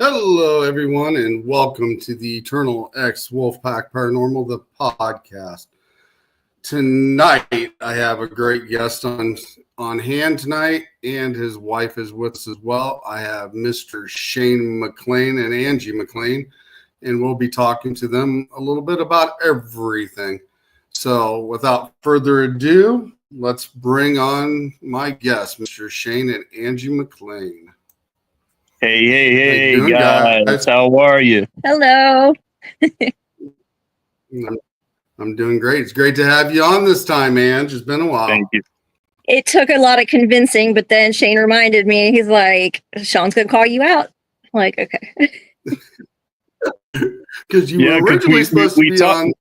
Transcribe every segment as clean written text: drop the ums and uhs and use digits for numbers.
Hello, everyone, and welcome to the Eternal X Wolfpack Paranormal, the podcast. Tonight, I have a great guest on hand tonight, and his wife is with us as well. I have Mr. Shane Mclain and Angie Mclain, and we'll be talking to them a little bit about everything. So, without further ado, let's bring on my guests, Mr. Shane and Angie Mclain. Hey, guys. How are you? Hello. I'm doing great. It's great to have you on this time, man. It's been a while. Thank you. It took a lot of convincing, but then Shane reminded me, he's like, Sean's going to call you out. I'm like, okay. Because you were originally supposed to be on.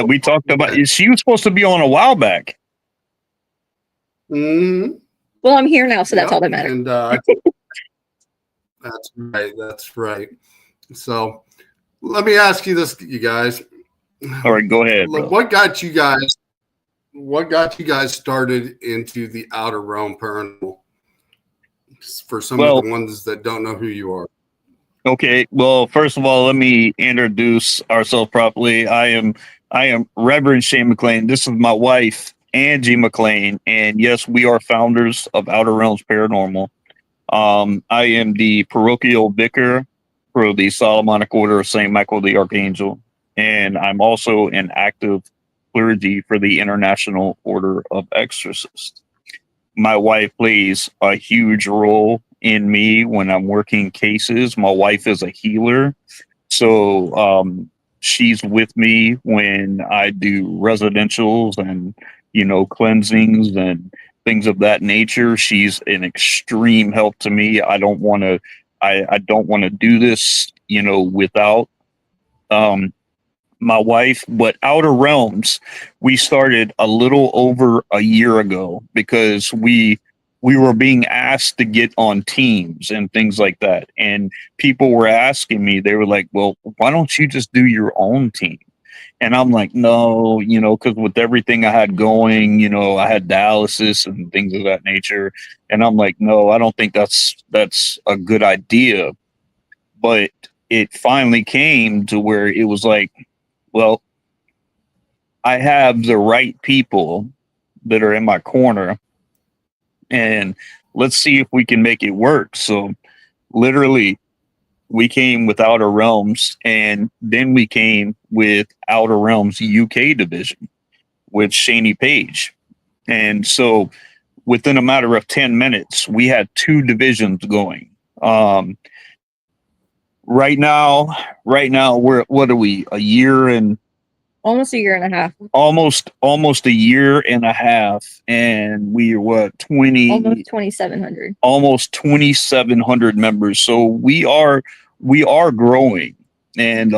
We talked about it. She was supposed to be on a while back. Mm-hmm. Well, I'm here now, so that's all that matters. And That's right. So let me ask you this, you guys. All right, go ahead. Bro. What got you guys started into the outer realm paranormal? For some of the ones that don't know who you are. Okay. Well, first of all, let me introduce ourselves properly. I am Reverend Shane Mclain. This is my wife, Angie Mclain, and yes, we are founders of Outer Realms Paranormal. I am the parochial vicar for the Solomonic Order of St. Michael the Archangel, and I'm also an active clergy for the International Order of Exorcists. My wife plays a huge role in me when I'm working cases. My wife is a healer, so she's with me when I do residentials and, cleansings and things of that nature. She's an extreme help to me. I don't want to do this, without my wife. But Outer Realms, we started a little over a year ago because we were being asked to get on teams and things like that. And people were asking me, they were like, well, why don't you just do your own team? And I'm like, no, because with everything I had going, I had dialysis and things of that nature. And I'm like, no, I don't think that's a good idea. But it finally came to where it was like, well, I have the right people that are in my corner, and let's see if we can make it work. So literally, we came with Outer Realms, and then we came with Outer Realms UK division with Shaney Page. And so within a matter of 10 minutes, we had two divisions going. Right now, what are we? Almost a year and a half. Almost a year and a half, and we are almost 2,700. Almost 2,700 members. So we are growing, and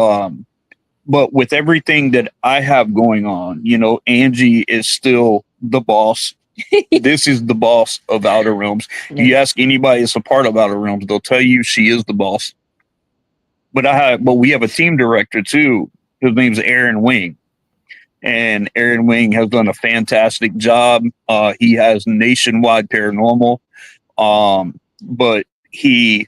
but with everything that I have going on, Angie is still the boss. This is the boss of Outer Realms. You ask anybody that's a part of Outer Realms, they'll tell you she is the boss. But we have a team director too. His name's Aaron Wing, and Aaron Wing has done a fantastic job. He has nationwide paranormal, but he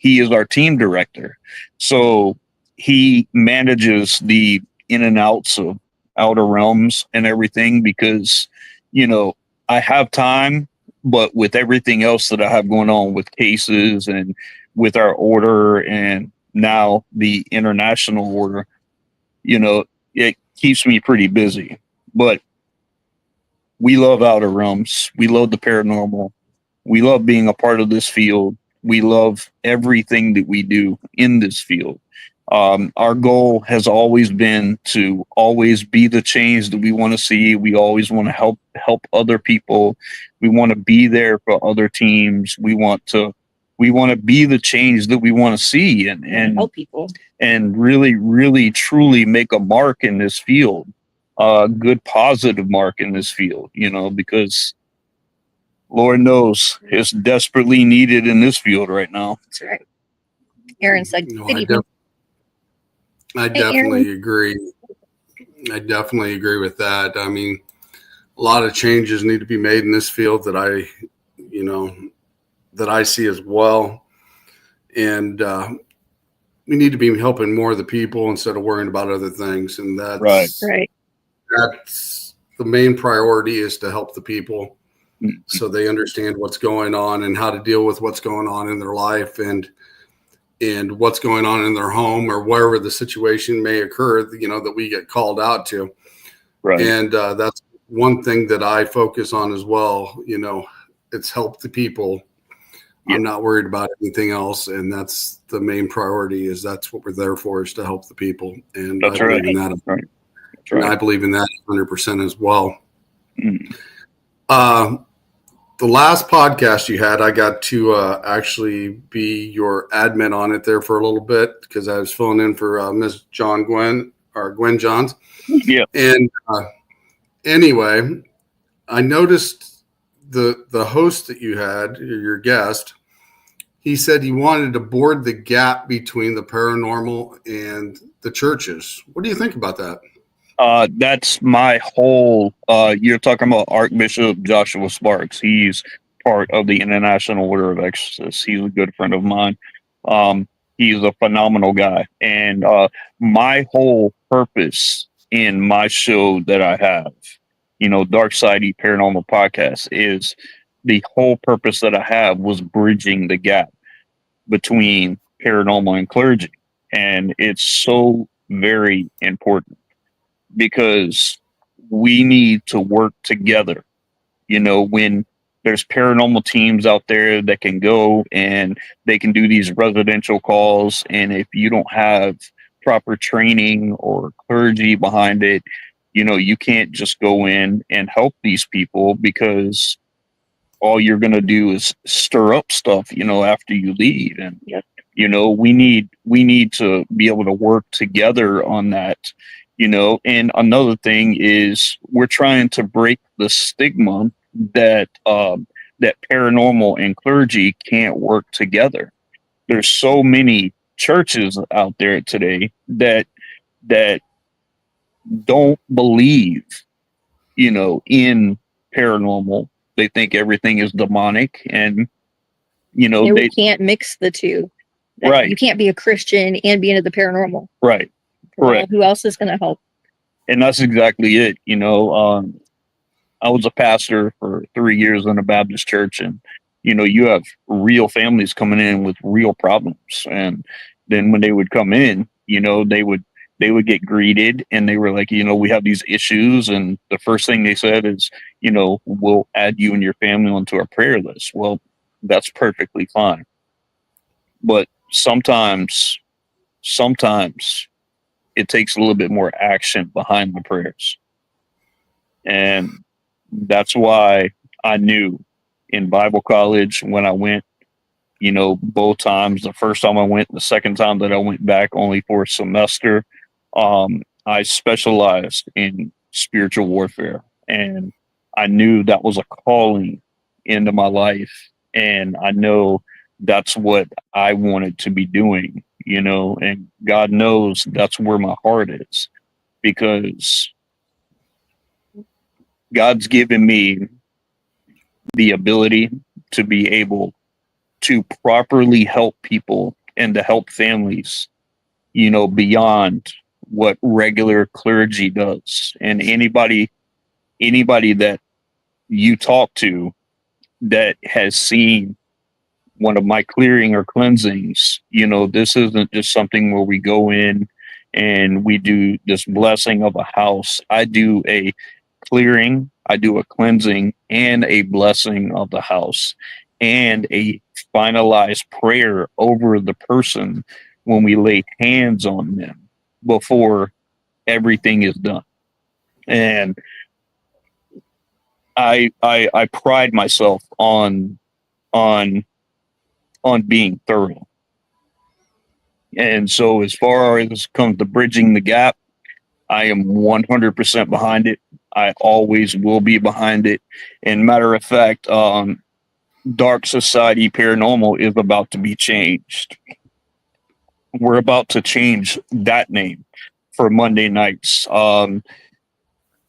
is our team director, so he manages the in and outs of Outer Realms and everything because I have time, but with everything else that I have going on with cases and with our order and now the international order, it keeps me pretty busy. But we love Outer Realms. We love the paranormal. We love being a part of this field. We love everything that we do in this field. Our goal has always been to always be the change that we want to see. We always want to help other people. We want to be there for other teams. We want to be the change that we want to see and help people and really, really, truly make a mark in this field, a good positive mark in this field, because Lord knows it's desperately needed in this field right now. That's right. Aaron said, I definitely agree. I definitely agree with that. I mean, a lot of changes need to be made in this field that I see as well. and we need to be helping more of the people instead of worrying about other things. And Right. that's the main priority, is to help the people Mhm. so they understand what's going on and how to deal with what's going on in their life and what's going on in their home or wherever the situation may occur, that we get called out to. Right. And that's one thing that I focus on as well. It's help the people. Yeah. I'm not worried about anything else. And that's the main priority, is that's what we're there for, is to help the people. And That's I believe right. in that. That's right. That's And right. I believe in that 100% as well. Mhm. The last podcast you had, I got to actually be your admin on it there for a little bit, because I was filling in for Miss Gwen Johns. Yeah. And anyway, I noticed the host that you had, your guest, he said he wanted to board the gap between the paranormal and the churches. What do you think about that? That's my whole. You're talking about Archbishop Joshua Sparks. He's part of the International Order of Exorcists. He's a good friend of mine. He's a phenomenal guy, and my whole purpose in my show that I have, Dark Side Paranormal Podcast, is the whole purpose that I have was bridging the gap between paranormal and clergy, and it's so very important because we need to work together. When there's paranormal teams out there that can go and they can do these residential calls, and if you don't have proper training or clergy behind it, you can't just go in and help these people, because all you're going to do is stir up stuff, after you leave. And we need to be able to work together on that. And another thing is, we're trying to break the stigma that that paranormal and clergy can't work together. There's so many churches out there today that don't believe, in paranormal. They think everything is demonic, and We can't mix the two. Right. You can't be a Christian and be into the paranormal. Right. Correct. Who else is going to help? And that's exactly it. I was a pastor for 3 years in a Baptist church, and you have real families coming in with real problems, and then when they would come in, they would get greeted, and they were like, we have these issues, and the first thing they said is, we'll add you and your family onto our prayer list. Well, that's perfectly fine, but sometimes it takes a little bit more action behind the prayers. And that's why I knew in Bible college, when I went, both times, the first time I went, the second time that I went back only for a semester, I specialized in spiritual warfare. And I knew that was a calling into my life. And I know that's what I wanted to be doing, and God knows that's where my heart is, because God's given me the ability to be able to properly help people and to help families, beyond what regular clergy does. And anybody that you talk to that has seen one of my clearing or cleansings, this isn't just something where we go in and we do this blessing of a house. I do a clearing, I do a cleansing, and a blessing of the house, and a finalized prayer over the person when we lay hands on them before everything is done. And I pride myself on being thorough. And so, as far as comes to bridging the gap, I am 100% behind it. I always will be behind it. And matter of fact, Dark Society Paranormal is about to be changed. We're about to change that name for Monday nights.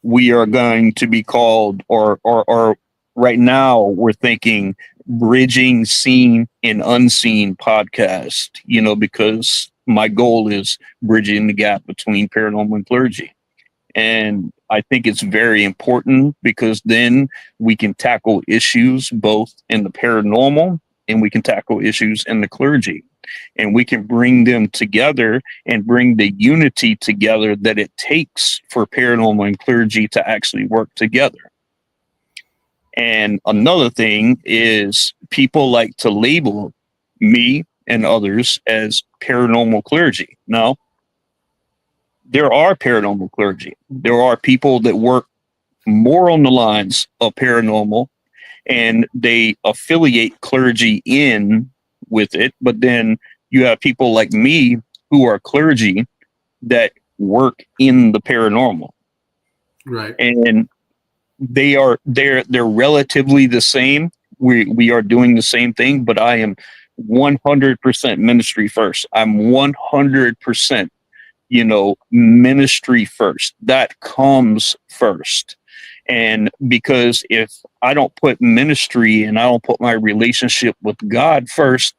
We are going to be called, or right now we're thinking bridging seen and unseen podcast, because my goal is bridging the gap between paranormal and clergy. And I think it's very important because then we can tackle issues both in the paranormal and we can tackle issues in the clergy. And we can bring them together and bring the unity together that it takes for paranormal and clergy to actually work together. And another thing is people like to label me and others as paranormal clergy. Now, there are paranormal clergy. There are people that work more on the lines of paranormal and they affiliate clergy in with it. But then you have people like me who are clergy that work in the paranormal. Right. And they're relatively the same. We are doing the same thing, but I am 100% ministry first. I'm 100% ministry first. That comes first. And because if I don't put ministry and I don't put my relationship with God first,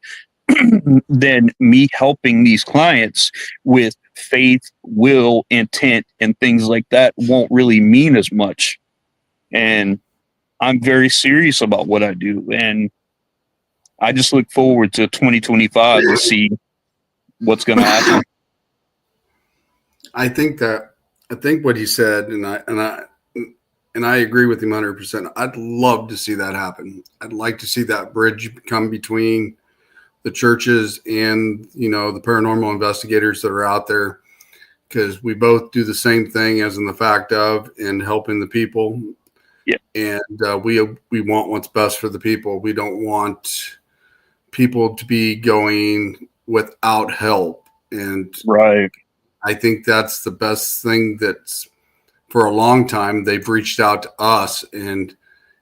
then me helping these clients with faith, will, intent, and things like that won't really mean as much. And I'm very serious about what I do. And I just look forward to 2025 to see what's going to happen. I think what he said, and I agree with him 100%. I'd love to see that happen. I'd like to see that bridge come between the churches and the paranormal investigators that are out there, because we both do the same thing as in the fact of in helping the people. Yeah. And we want what's best for the people. We don't want people to be going without help. And right. I think that's the best thing. That's for a long time they've reached out to us, and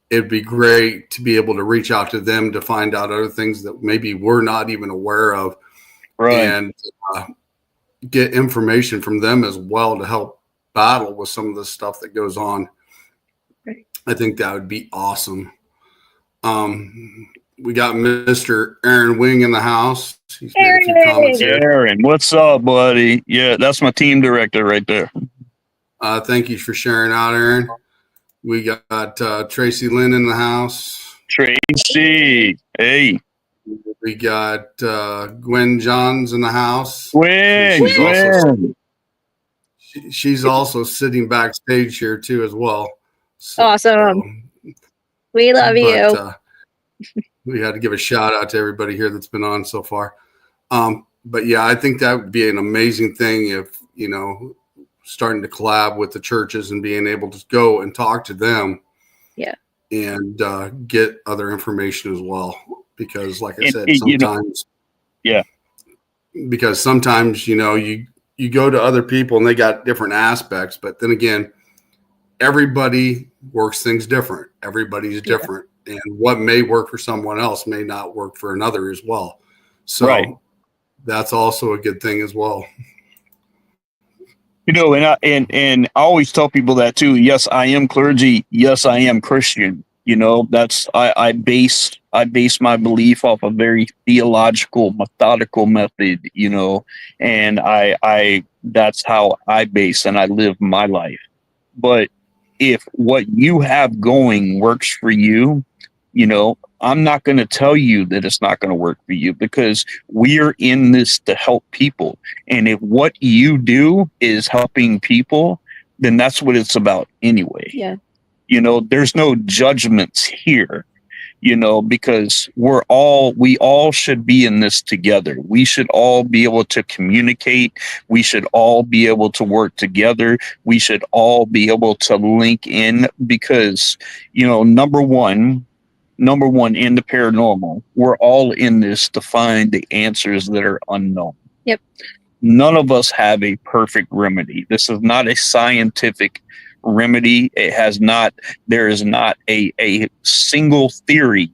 it'd be great to be able to reach out to them to find out other things that maybe we're not even aware of, right. And get information from them as well to help battle with some of the stuff that goes on. Right. I think that would be awesome. We got Mr. Aaron Wing in the house. He's made a few comments here. Aaron, what's up, buddy? Yeah, that's my team director right there. Thank you for sharing out, Aaron. We got Tracy Lynn in the house. Tracy, hey. We got Gwen Johns in the house. Gwen. She's also sitting backstage here too as well. So, awesome. We love you. We had to give a shout out to everybody here that's been on so far. But yeah, I think that would be an amazing thing if, starting to collab with the churches and being able to go and talk to them. Yeah. And get other information as well. Because like I said, sometimes. Yeah. Because sometimes, you go to other people and they got different aspects, but then again, everybody works things different. Everybody's different. And what may work for someone else may not work for another as well. So that's also a good thing as well. And I always tell people that too. Yes, I am clergy. Yes, I am Christian. That's I base my belief off a very theological, methodical method, and I that's how I base and I live my life. But if what you have going works for you, I'm not going to tell you that it's not going to work for you, because we're in this to help people. And if what you do is helping people, then that's what it's about anyway. Yeah. There's no judgments here, because we all should be in this together. We should all be able to communicate. We should all be able to work together. We should all be able to link in, because, number one, in the paranormal, we're all in this to find the answers that are unknown. Yep. None of us have a perfect remedy. This is not a scientific remedy. There is not a single theory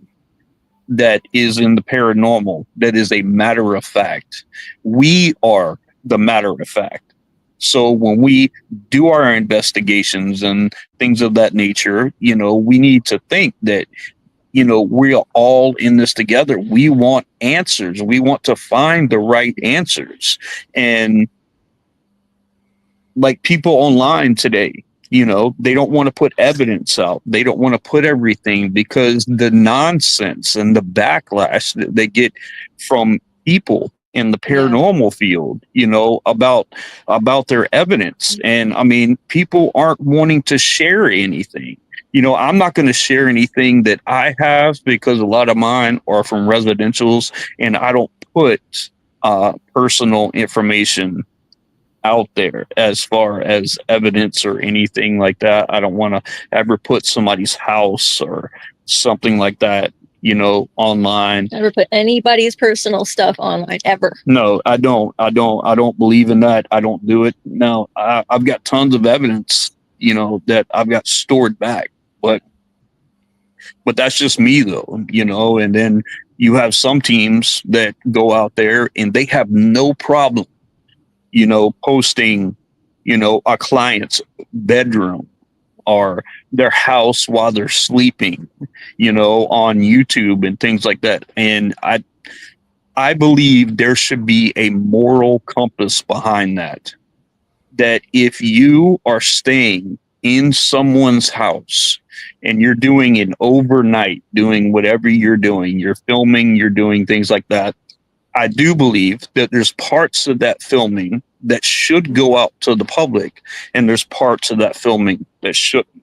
that is in the paranormal that is a matter of fact. We are the matter of fact. So when we do our investigations and things of that nature, we need to think that we're all in this together. We want answers. We want to find the right answers. And like people online today, they don't want to put evidence out. They don't want to put everything because the nonsense and the backlash that they get from people in the paranormal field, about their evidence. And I mean, people aren't wanting to share anything. I'm not going to share anything that I have because a lot of mine are from residentials, and I don't put personal information out there as far as evidence or anything like that. I don't want to ever put somebody's house or something like that, online. Never put anybody's personal stuff online ever. No, I don't believe in that. I don't do it. No, I've got tons of evidence, that I've got stored back, but that's just me though, and then you have some teams that go out there and they have no problem posting, a client's bedroom or their house while they're sleeping, on YouTube and things like that. And I believe there should be a moral compass behind that if you are staying in someone's house and you're doing it overnight, doing whatever you're doing, you're filming, you're doing things like that, I do believe that there's parts of that filming that should go out to the public, and there's parts of that filming that shouldn't.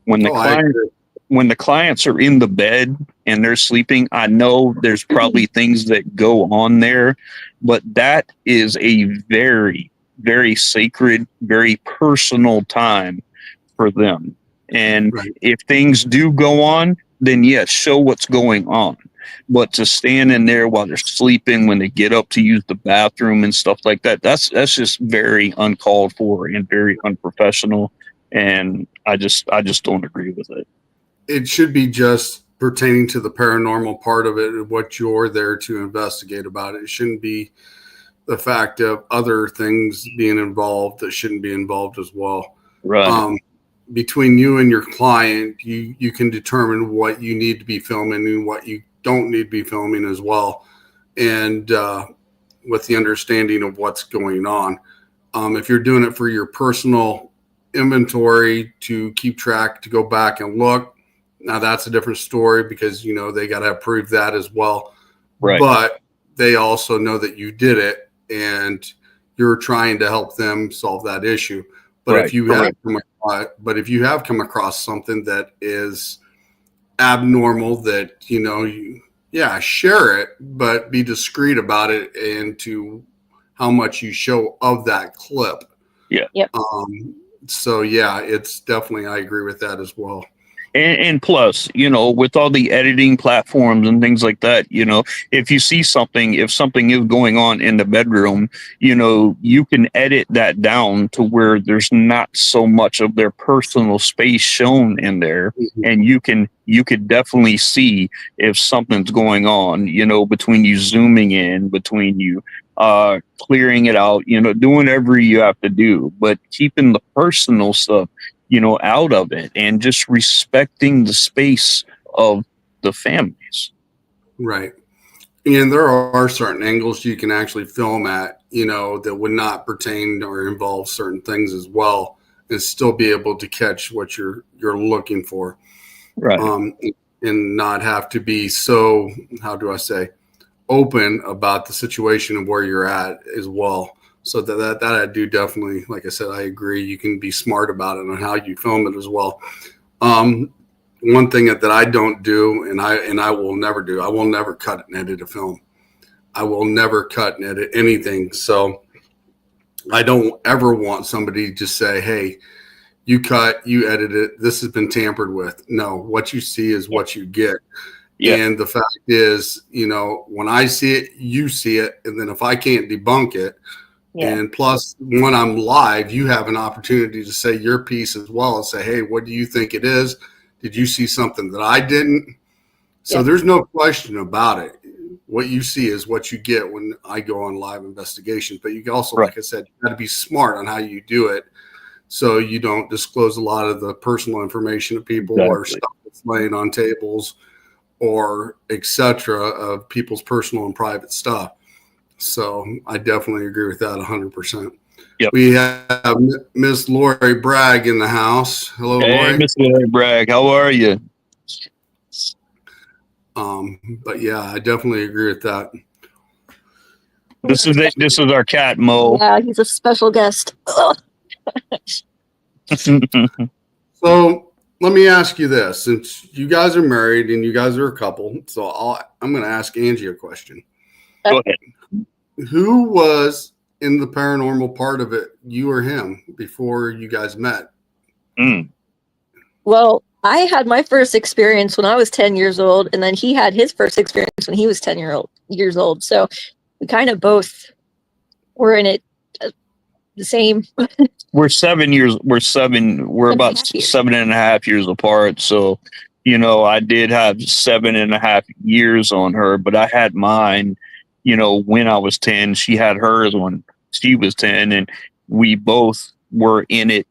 When the clients are in the bed and they're sleeping, I know there's probably things that go on there, but that is a very, very sacred, very personal time for them. And if things do go on, then yes, show what's going on. But to stand in there while they're sleeping, when they get up to use the bathroom and stuff like that, that's just very uncalled for and very unprofessional. And I just don't agree with it. It should be just pertaining to the paranormal part of it, what you're there to investigate about it. It shouldn't be the fact of other things being involved that shouldn't be involved as well. Right. Between you and your client, you can determine what you need to be filming and what you don't need to be filming as well, and with the understanding of what's going on. If you're doing it for your personal inventory to keep track, to go back and look, now that's a different story because they got to approve that as well. Right. But they also know that you did it and you're trying to help them solve that issue. But if you have come across something that is abnormal, that share it, but be discreet about it and to how much you show of that clip. Yeah. Yep. So yeah, it's definitely, I agree with that as well. And plus, with all the editing platforms and things like that, if you see something, if something is going on in the bedroom, you can edit that down to where there's not so much of their personal space shown in there. Mm-hmm. And you could definitely see if something's going on, between you zooming in, between you clearing it out, doing whatever you have to do, but keeping the personal stuff out of it and just respecting the space of the families. Right. And there are certain angles you can actually film at, that would not pertain or involve certain things as well, and still be able to catch what you're looking for. Right. And not have to be so, how do I say, open about the situation of where you're at as well. So that I do definitely, like I said, I agree. You can be smart about it on how you film it as well. One thing that I don't do, and I will never do, I will never cut and edit a film. I will never cut and edit anything. So I don't ever want somebody to say, hey, you cut, you edit it, this has been tampered with. No, what you see is what you get. Yeah. And the fact is, when I see it, you see it. And then if I can't debunk it, and plus, when I'm live, you have an opportunity to say your piece as well and say, hey, what do you think it is? Did you see something that I didn't? So there's no question about it. What you see is what you get when I go on live investigations. But you also, like I said, you got to be smart on how you do it so you don't disclose a lot of the personal information of people or stuff that's laying on tables or etc. of people's personal and private stuff. So I definitely agree with that 100%. Yep. We have Miss Lori Bragg in the house. Hello, Hey, Lori. Miss Lori Bragg, how are you? But yeah, I definitely agree with that. This is it. This is our cat, Mo. Yeah, he's a special guest. So let me ask you this: since you guys are married and you guys are a couple, I'm going to ask Angie a question. Go ahead. Who was in the paranormal part of it, you or him, before you guys met? Well, I had my first experience when I was 10 years old, and then he had his first experience when he was 10 years old. So we kind of both were in it the same. We're about 7.5 years apart. So, I did have 7.5 years on her, but I had mine, when I was 10. She had hers when she was 10, and we both were in it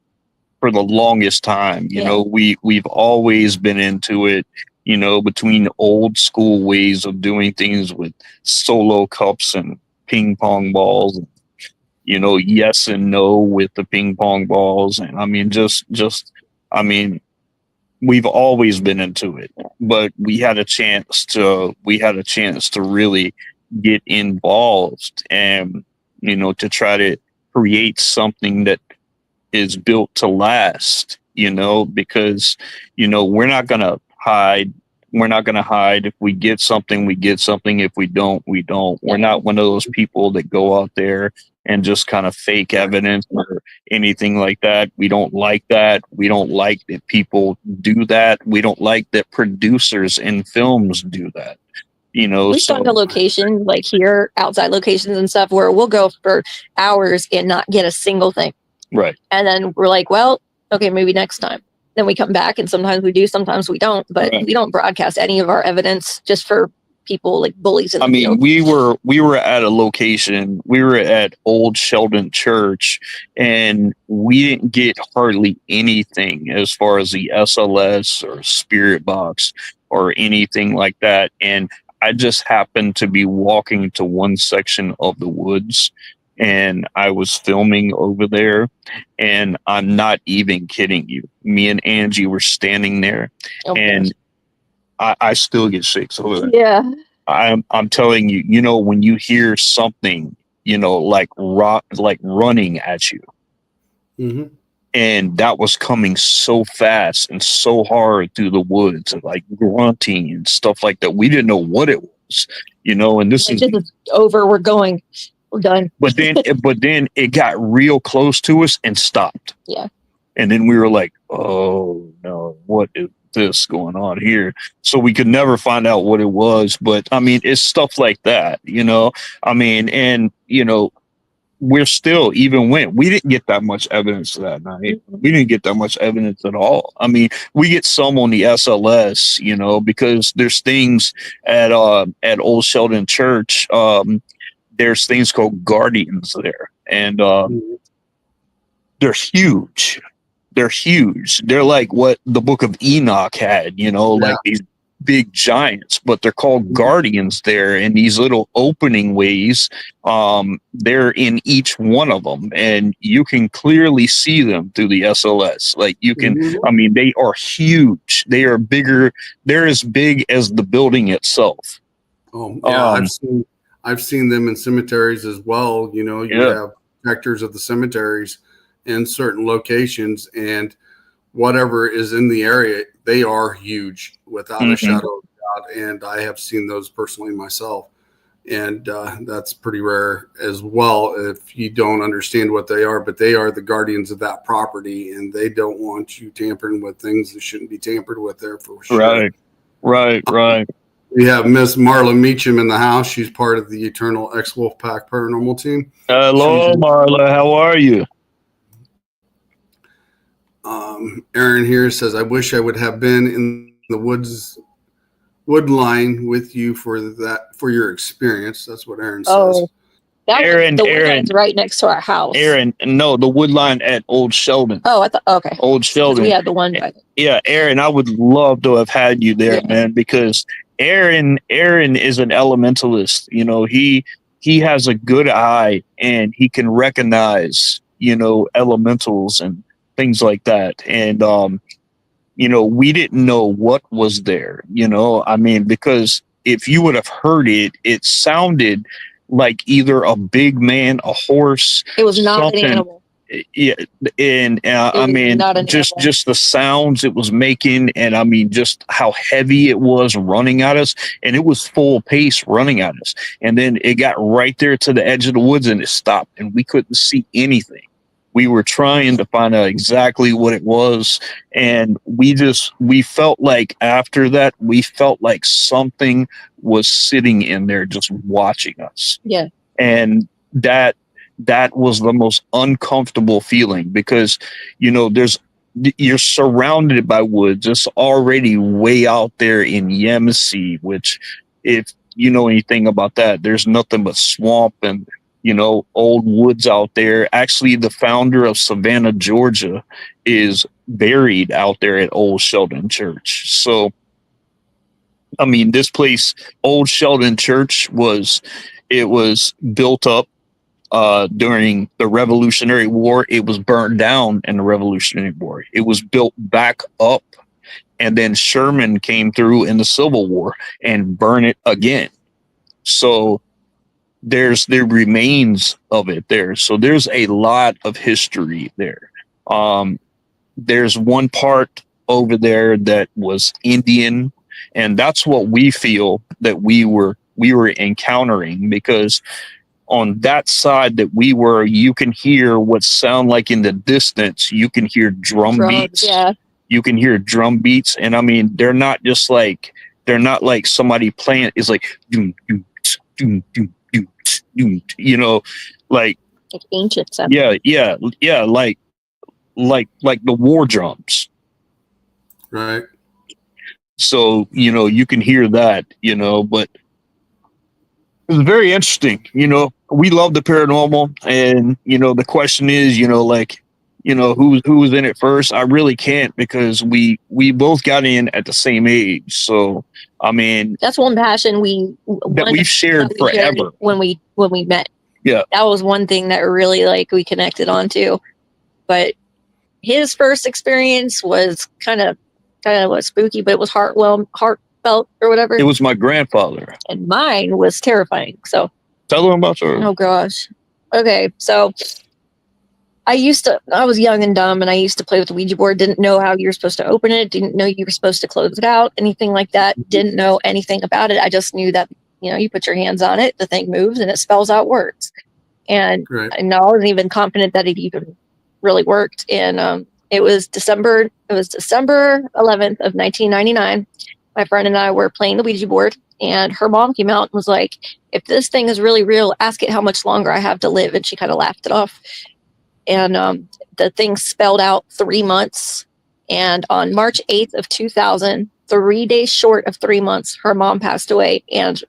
for the longest time. We've always been into it, between old school ways of doing things with solo cups and ping pong balls, and, yes and no with the ping pong balls. And I mean, we've always been into it, but we had a chance to really get involved and, to try to create something that is built to last, because, we're not going to hide. We're not going to hide. If we get something, we get something. If we don't, we don't. We're not one of those people that go out there and just kind of fake evidence or anything like that. We don't like that. We don't like that people do that. We don't like that producers in films do that. We've gone to locations like here, outside locations and stuff, where we'll go for hours and not get a single thing. Right. And then we're like, well, okay, maybe next time. Then we come back, and sometimes we do, sometimes we don't. But we don't broadcast any of our evidence just for people like bullies in the field. we were at a location. We were at Old Sheldon Church, and we didn't get hardly anything as far as the SLS or spirit box or anything like that. And I just happened to be walking to one section of the woods, and I was filming over there, and I'm not even kidding you. Me and Angie were standing there, and I still get shakes over there. Yeah. I'm telling you, when you hear something, like running at you, and that was coming so fast and so hard through the woods, and like grunting and stuff like that. We didn't know what it was, and this is over. We're going. We're done. But then it got real close to us and stopped. Yeah. And then we were like, oh no, what is this going on here? So we could never find out what it was. But I mean, it's stuff like that, and we're still, even when we didn't get that much evidence that night, we didn't get that much evidence at all. I mean, we get some on the SLS, because there's things at Old Sheldon Church. There's things called guardians there, and they're huge. They're huge. They're like what the Book of Enoch had, like these big giants, but they're called guardians there, in these little opening ways. They're in each one of them, and you can clearly see them through the SLS. Like you can, they are huge. They are bigger. They're as big as the building itself. Oh yeah, I've seen them in cemeteries as well. You have protectors of the cemeteries in certain locations, and whatever is in the area, they are huge without a shadow of a doubt. And I have seen those personally myself. And that's pretty rare as well if you don't understand what they are. But they are the guardians of that property, and they don't want you tampering with things that shouldn't be tampered with there for sure. Right. We have Miss Marla Meacham in the house. She's part of the Eternal Ex-Wolfpack Paranormal team. Hello, Marla. How are you? Aaron here says, I wish I would have been in the wood line with you for your experience. That's what Aaron says. Aaron's right next to our house. Aaron, no, the wood line at Old Sheldon. Oh, I thought, okay. Old Sheldon. We had the one. Yeah, Aaron, I would love to have had you there, man, because Aaron is an elementalist. You know, he has a good eye and he can recognize, you know, elementals and things like that. And you know, we didn't know what was there, you know. I mean, because if you would have heard it, it sounded like either a big man, a horse. It was not something. an animal. Yeah, and I was mean, not an just animal. just the sounds it was making, and I mean, just how heavy it was running at us, and it was full pace running at us, and then it got right there to the edge of the woods, and it stopped, and we couldn't see anything. We were trying to find out exactly what it was, and we felt like after that, we felt like something was sitting in there just watching us. Yeah. And that was the most uncomfortable feeling, because you know you're surrounded by woods. It's already way out there in Yemassee, which, if you know anything about that, there's nothing but swamp and, you know, old woods out there. Actually, the founder of Savannah, Georgia, is buried out there at Old Sheldon Church. So I mean, this place, Old Sheldon Church, was built up during the Revolutionary War. It was burned down in the Revolutionary War. It was built back up, and then Sherman came through in the Civil War and burned it again. So there remains of it there. So there's a lot of history there. There's one part over there that was Indian, and that's what we feel that we were encountering, because on that side that we were, you can hear what sound like in the distance. You can hear drum beats. Yeah. You can hear drum beats, and I mean, they're not like somebody playing. It's like doom, doom, doom, doom, doom, doom, you know, like ancient sound. Yeah, like the war drums. Right. So, you know, you can hear that, you know, but it was very interesting. You know, we love the paranormal, and, you know, the question is, you know, like, you know, who was in it first? I really can't, because we both got in at the same age. So, I mean, that's one passion we've shared forever when we met. Yeah. That was one thing that really, like, we connected onto. But his first experience was kind of was spooky, but it was heartfelt or whatever. It was my grandfather. And mine was terrifying. So tell them about yours. Oh gosh. Okay, so I was young and dumb, and I used to play with the Ouija board. Didn't know how you were supposed to open it. Didn't know you were supposed to close it out. Anything like that. Didn't know anything about it. I just knew that, you know, you put your hands on it, the thing moves, and it spells out words. And Right. I wasn't even confident that it even really worked. And it was December 11th of 1999. My friend and I were playing the Ouija board, and her mom came out and was like, "If this thing is really real, ask it how much longer I have to live." And she kind of laughed it off. And the thing spelled out 3 months. And on March 8th of 2000, 3 days short of 3 months, her mom passed away, and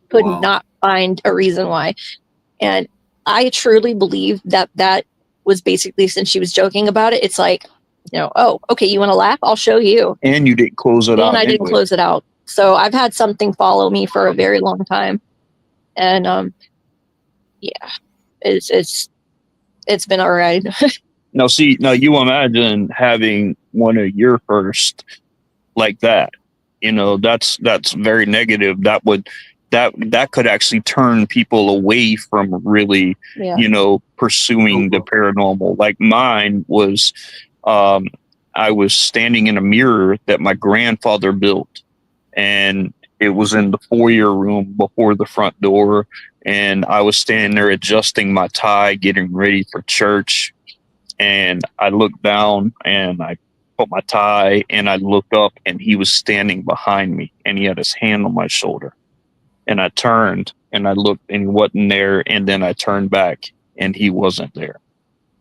could not find a reason why. And I truly believe that was basically, since she was joking about it, it's like, you know, oh, okay, you want to laugh? I'll show you. And you didn't close it out. And I didn't close it out. So I've had something follow me for a very long time. And yeah, it's been all right. Now you imagine having one of your first like that. You know, that's very negative. That could actually turn people away from really, you know, pursuing the paranormal. Like mine was, I was standing in a mirror that my grandfather built, and it was in the foyer room before the front door. And I was standing there adjusting my tie, getting ready for church. And I looked down and I put my tie, and I looked up, and he was standing behind me, and he had his hand on my shoulder. And I turned and I looked, and he wasn't there. And then I turned back, and he wasn't there.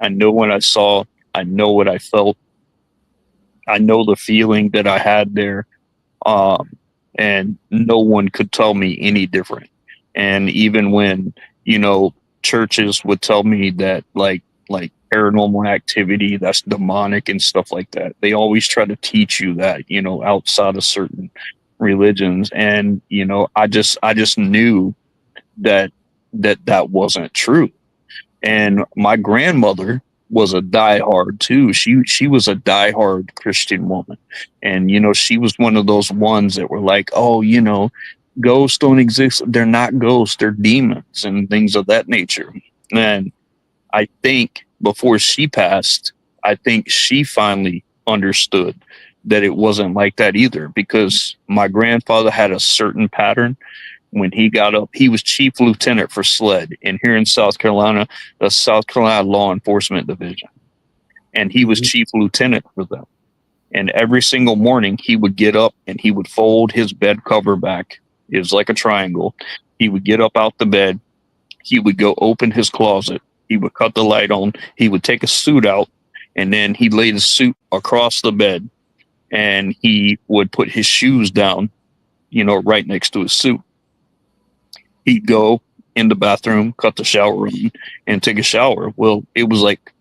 I know what I saw. I know what I felt. I know the feeling that I had there. And no one could tell me any different. And even when, you know, churches would tell me that like paranormal activity, that's demonic and stuff like that, they always try to teach you that, you know, outside of certain religions, and I just knew that that wasn't true. And my grandmother was a diehard too. She was a diehard Christian woman, and she was one of those ones that were like, oh, ghosts don't exist. They're not ghosts. They're demons and things of that nature. And I think before she passed, I think she finally understood that it wasn't like that either, because my grandfather had a certain pattern. When he got up, he was chief lieutenant for SLED, and here in South Carolina, the South Carolina Law Enforcement Division. And he was chief lieutenant for them. And every single morning he would get up and he would fold his bed cover back. It was like a triangle. He would get up out the bed. He would go open his closet. He would cut the light on. He would take a suit out, and then he'd lay the suit across the bed, and he would put his shoes down, right next to his suit. He'd go in the bathroom, cut the shower on, and take a shower. Well, it was like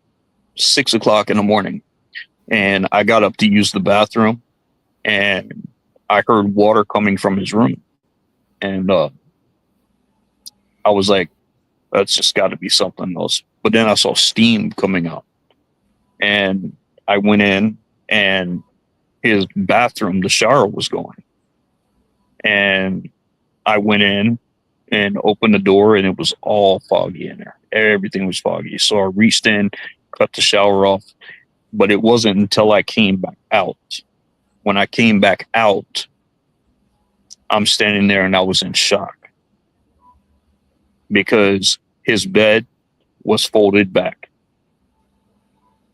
6 o'clock in the morning, and I got up to use the bathroom, and I heard water coming from his room. And I was like, that's just got to be something else. But then I saw steam coming out, and I went in, and his bathroom, the shower was going. And I went in and opened the door, and it was all foggy in there. Everything was foggy. So I reached in, cut the shower off, but it wasn't until I came back out. When I came back out, I'm standing there and I was in shock, because his bed was folded back.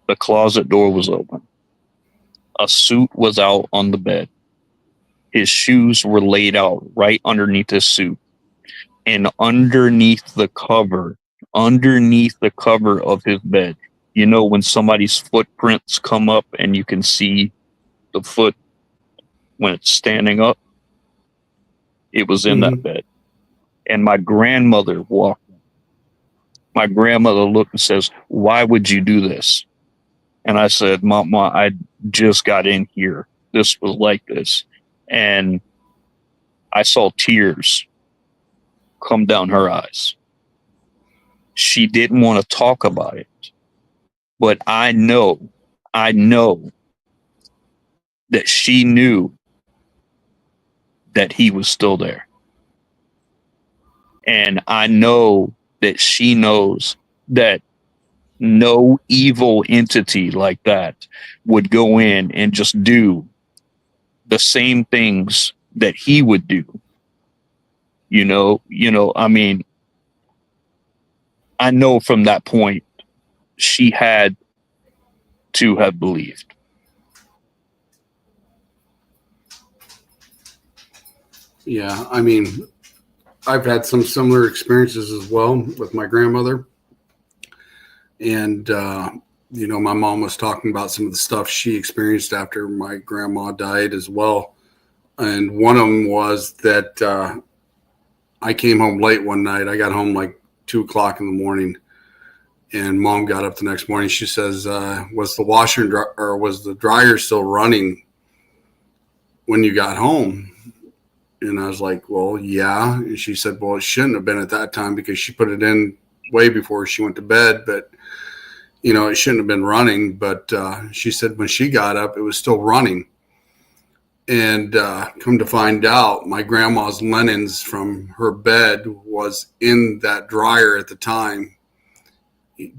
The closet door was open. A suit was out on the bed. His shoes were laid out right underneath his suit. And underneath the cover of his bed, when somebody's footprints come up and you can see the foot when it's standing up, it was in that bed. And my grandmother walked in. My grandmother looked and says, "Why would you do this?" And I said, "Mama, I just got in here. This was like this." And I saw tears come down her eyes. She didn't want to talk about it, but I know that she knew that he was still there. And I know that she knows that no evil entity like that would go in and just do the same things that he would do. I mean, I know from that point she had to have believed. Yeah, I mean, I've had some similar experiences as well with my grandmother. And, my mom was talking about some of the stuff she experienced after my grandma died as well. And one of them was that I came home late one night. I got home like 2 o'clock in the morning, and Mom got up the next morning. She says, was the washer or was the dryer still running when you got home? And I was like, well, yeah. And she said, well, it shouldn't have been at that time because she put it in way before she went to bed, but it shouldn't have been running. But she said when she got up, it was still running. And come to find out, my grandma's linens from her bed was in that dryer at the time,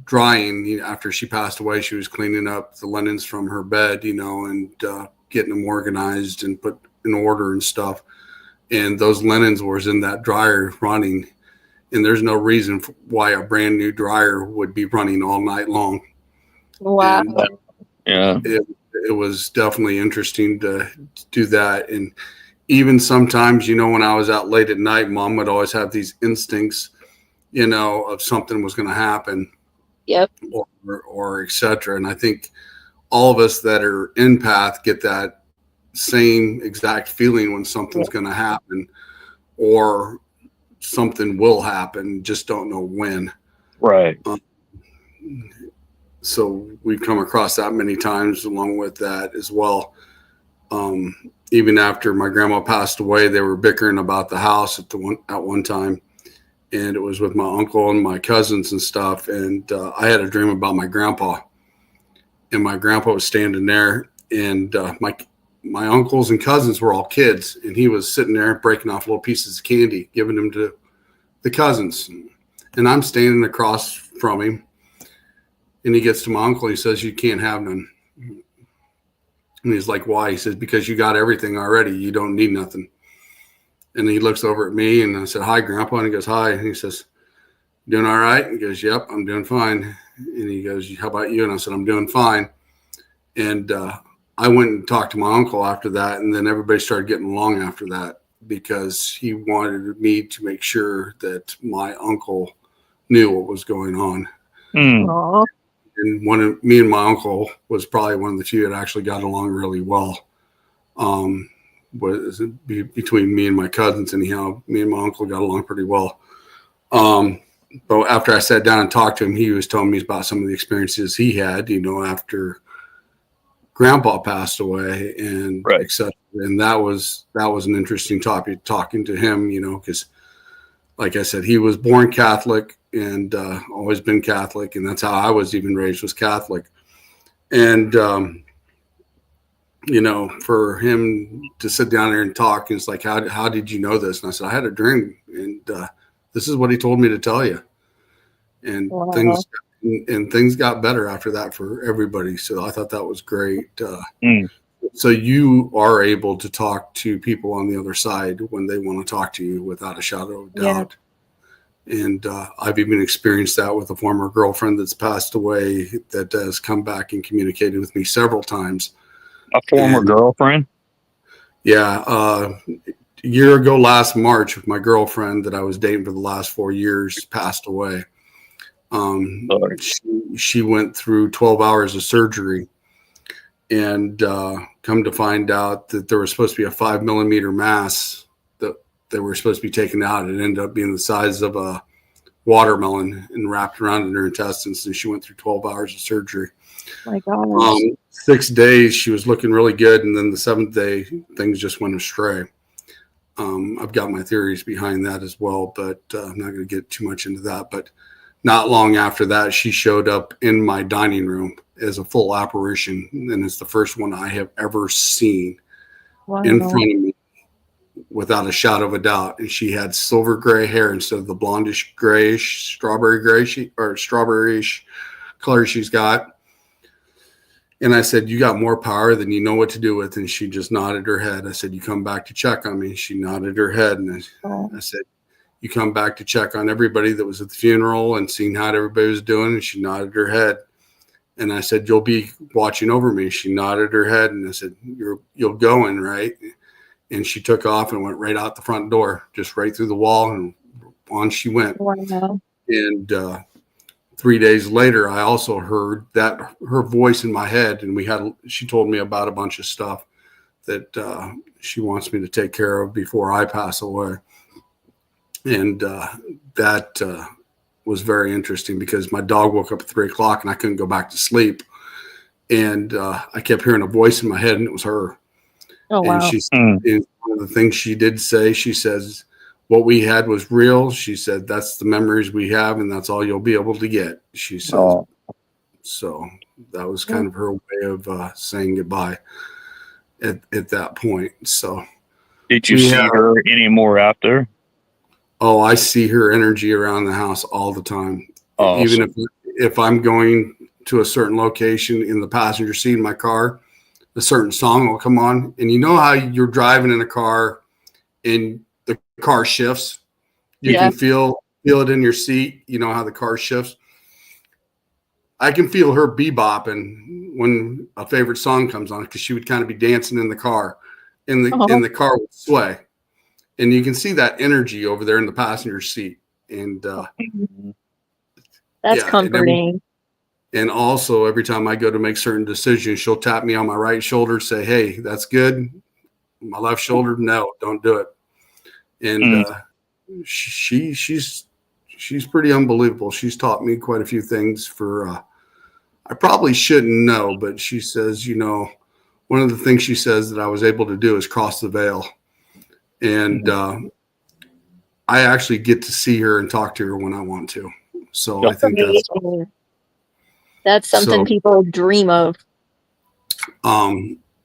drying. After she passed away, she was cleaning up the linens from her bed, and getting them organized and put in order and stuff. And those linens was in that dryer running. And there's no reason why a brand new dryer would be running all night long. Wow. And, Yeah. It was definitely interesting to do that. And even sometimes, when I was out late at night, Mom would always have these instincts, of something was going to happen. Yep. Or et cetera. And I think all of us that are empath get that same exact feeling when something's going to happen or something will happen, just don't know when. Right. So we've come across that many times along with that as well. Even after my grandma passed away, they were bickering about the house at one time, and it was with my uncle and my cousins and stuff. And I had a dream about my grandpa, and my grandpa was standing there, and my uncles and cousins were all kids, and he was sitting there breaking off little pieces of candy, giving them to the cousins, and I'm standing across from him, and he gets to my uncle. He says, "You can't have none." And he's like, "Why?" He says, "Because you got everything already. You don't need nothing." And he looks over at me, and I said, "Hi, Grandpa." And he goes, "Hi." And he says, "Doing all right?" And he goes, "Yep, I'm doing fine." And he goes, "How about you?" And I said, "I'm doing fine." And I went and talked to my uncle after that, and then everybody started getting along after that because he wanted me to make sure that my uncle knew what was going on. Aww. And me and my uncle was probably one of the few that actually got along really well. Between me and my cousins, anyhow, me and my uncle got along pretty well. But after I sat down and talked to him, he was telling me about some of the experiences he had, after Grandpa passed away, and Right. etc. And that was an interesting topic talking to him, because like I said, he was born Catholic and always been Catholic, and that's how I was even raised, was Catholic. And for him to sit down there and talk, and it's like, how did you know this? And I said, I had a dream, and this is what he told me to tell you. And Wow. things got better after that for everybody. So I thought that was great. So you are able to talk to people on the other side when they want to talk to you without a shadow of doubt. Yeah. And I've even experienced that with a former girlfriend that's passed away that has come back and communicated with me several times. A former girlfriend? Yeah. A year ago, last March, my girlfriend that I was dating for the last 4 years passed away. She went through 12 hours of surgery, and come to find out that there was supposed to be a 5 millimeter mass that they were supposed to be taken out. It ended up being the size of a watermelon and wrapped around in her intestines. And she went through 12 hours of surgery. My gosh. 6 days she was looking really good, and then the 7th day things just went astray. I've got my theories behind that as well, but I'm not going to get too much into that. But not long after that, she showed up in my dining room as a full apparition, and it's the first one I have ever seen in front of me without a shadow of a doubt. And she had silver gray hair instead of the blondish grayish, strawberryish color she's got. And I said, "You got more power than you know what to do with." And she just nodded her head. I said, "You come back to check on me?" She nodded her head. And I said, "You come back to check on everybody that was at the funeral and seeing how everybody was doing?" And she nodded her head. And I said, "You'll be watching over me?" She nodded her head. And I said, "You'll go in, right?" And she took off and went right out the front door, just right through the wall, and on she went. Wow. And 3 days later, I also heard that her voice in my head, and she told me about a bunch of stuff that she wants me to take care of before I pass away. And that was very interesting because my dog woke up at 3:00 and I couldn't go back to sleep. And I kept hearing a voice in my head, and it was her. Oh, wow. And one of the things she did say, she says, "What we had was real." She said, "That's the memories we have, and that's all you'll be able to get." She says, So that was kind of her way of saying goodbye at that point. So did you see her anymore after? Oh, I see her energy around the house all the time. Awesome. Even if I'm going to a certain location in the passenger seat in my car, a certain song will come on. And you know how you're driving in a car and the car shifts? You can feel it in your seat. You know how the car shifts? I can feel her bebopping when a favorite song comes on, because she would kind of be dancing in the car, and the car would sway. And you can see that energy over there in the passenger seat. And that's comforting. And also, every time I go to make certain decisions, she'll tap me on my right shoulder, say, "Hey, that's good." My left shoulder, "No, don't do it." And she's pretty unbelievable. She's taught me quite a few things I probably shouldn't know, but she says, one of the things she says that I was able to do is cross the veil. And I actually get to see her and talk to her when I want to. So I think that's something people dream of.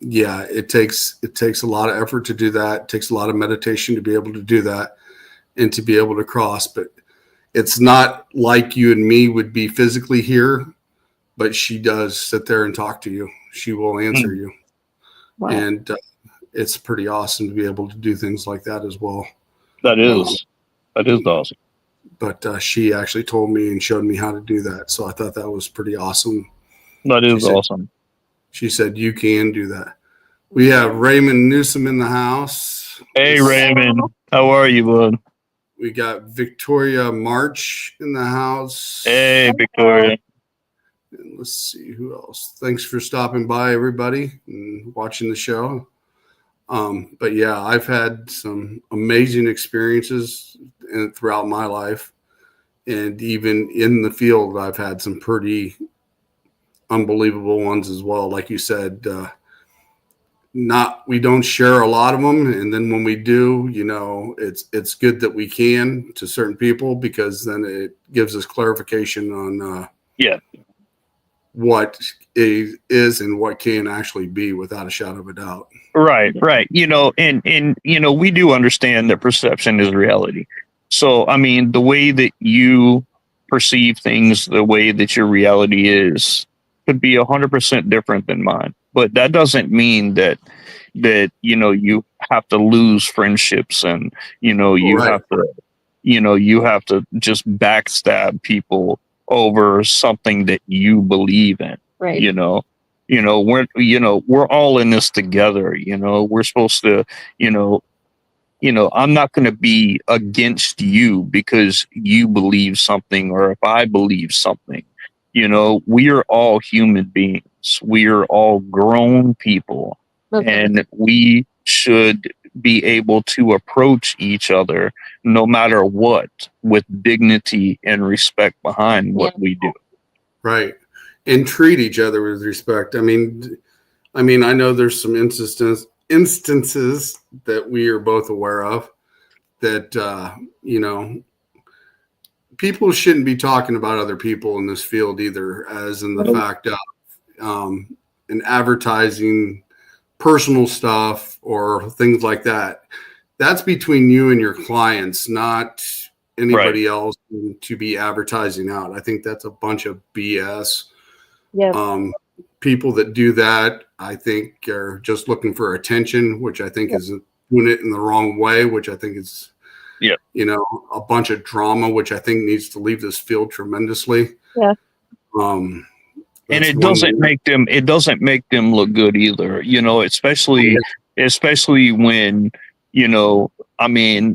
Yeah, it takes a lot of effort to do that. It takes a lot of meditation to be able to do that and to be able to cross. But it's not like you and me would be physically here, but she does sit there and talk to you. She will answer you. Wow. And it's pretty awesome to be able to do things like that as well. That is awesome. But she actually told me and showed me how to do that. So I thought that was pretty awesome. That is awesome. She said, you can do that. We have Raymond Newsom in the house. Hey, Raymond. How are you, bud? We got Victoria March in the house. Hey, Victoria. And let's see who else. Thanks for stopping by, everybody, and watching the show. But yeah, I've had some amazing experiences throughout my life. And even in the field, I've had some pretty unbelievable ones as well. Like you said, we don't share a lot of them. And then when we do, it's good that we can to certain people, because then it gives us clarification on what is and what can actually be, without a shadow of a doubt. Right. And we do understand that perception is reality. So, I mean, the way that you perceive things, the way that your reality is, could be 100% different than mine. But that doesn't mean that you have to lose friendships, and you have to just backstab people over something that you believe in. Right. We're all in this together. We're supposed to, I'm not going to be against you because you believe something, or if I believe something. We are all human beings. We are all grown people, and we should be able to approach each other, no matter what, with dignity and respect behind what we do. Right. And treat each other with respect. I mean, I know there's some instances that we are both aware of that, people shouldn't be talking about other people in this field either, as in the fact of in advertising personal stuff or things like that. That's between you and your clients, not anybody else to be advertising out. I think that's a bunch of BS. Yeah. People that do that, I think, are just looking for attention, which I think is doing it in the wrong way, which I think is a bunch of drama, which I think needs to leave this field tremendously. Yeah. And it doesn't make them look good either, especially when,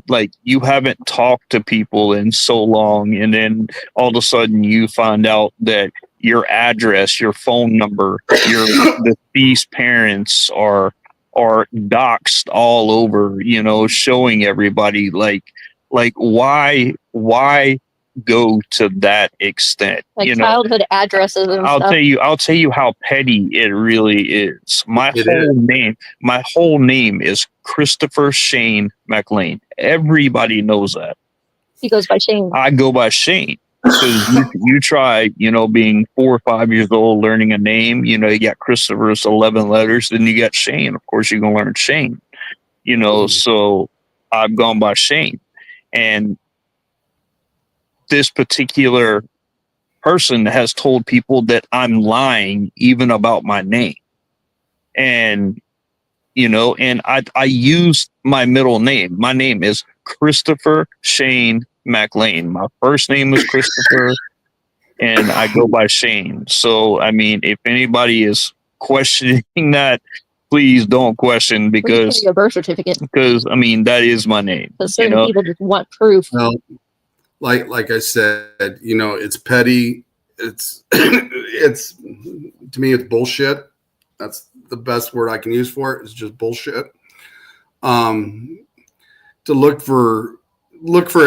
like, you haven't talked to people in so long, and then all of a sudden you find out that your address, your phone number, the deceased parents are doxed all over, showing everybody, like why go to that extent? Like childhood addresses and I'll stuff. tell you how petty it really is. My whole name is Christopher Shane Mclain. Everybody knows that. He goes by Shane. I go by Shane. Because you try, being 4 or 5 years old, learning a name. You got Christopher's 11 letters, then you got Shane. Of course, you're gonna learn Shane. So I've gone by Shane, and this particular person has told people that I'm lying even about my name, and and I use my middle name. My name is Christopher Shane Mclain. My first name is Christopher, and I go by Shane. So, I mean, if anybody is questioning that, please don't question, because your birth certificate. Because that is my name. Because certain people just want proof. Well, like I said, it's petty. It's it's, to me, it's bullshit. That's the best word I can use for it. It's just bullshit. To look for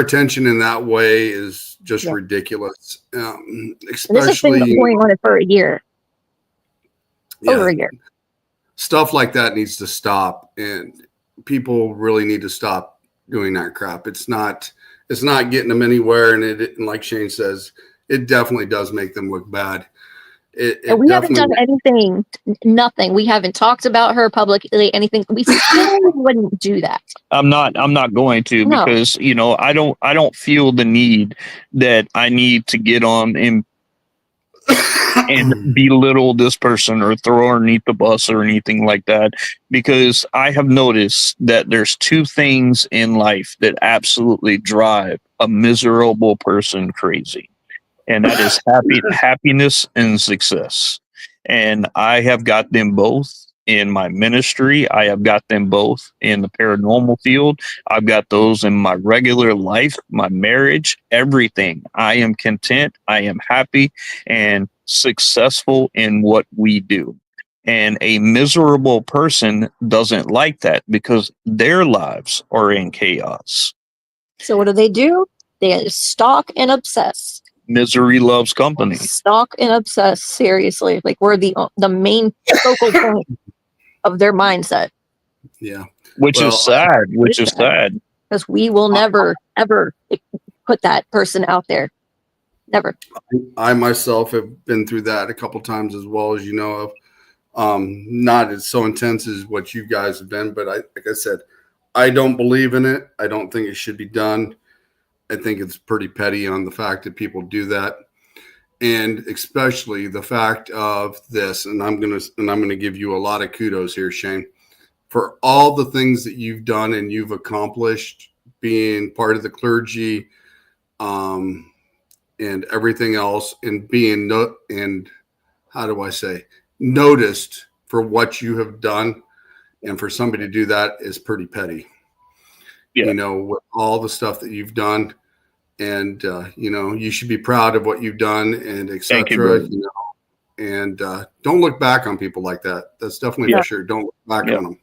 attention in that way is just ridiculous. Especially, this has been going on it for a year. Over a year. stuff like that needs to stop, and people really need to stop doing that crap. It's not getting them anywhere, and like Shane says, it definitely does make them look bad. And we haven't done anything, nothing. We haven't talked about her publicly, anything. We still wouldn't do that. I'm not going to, because, you know, I don't feel the need that I need to get on and belittle this person or throw her underneath the bus or anything like that, because I have noticed that there's two things in life that absolutely drive a miserable person crazy. And that is happiness and success. And I have got them both in my ministry. I have got them both in the paranormal field. I've got those in my regular life, my marriage, everything. I am content. I am happy and successful in what we do. And a miserable person doesn't like that, because their lives are in chaos. So what do? They stalk and obsess. Misery loves company. Stalk and obsess, seriously. Like, we're the main focal point of their mindset. Yeah. Which is sad. Because we will never, ever put that person out there. Never. I myself have been through that a couple times, as well, as you know of. Not as so intense as what you guys have been, but like I said, I don't believe in it. I don't think it should be done. I think it's pretty petty on the fact that people do that, and especially the fact of this. And I'm gonna give you a lot of kudos here, Shane, for all the things that you've done and you've accomplished, being part of the clergy, and everything else, and being noticed for what you have done, and for somebody to do that is pretty petty. Yeah. You know, with all the stuff that you've done, and you know, you should be proud of what you've done, and etc. You know, and don't look back on people like that. That's definitely for sure. Don't look back on them.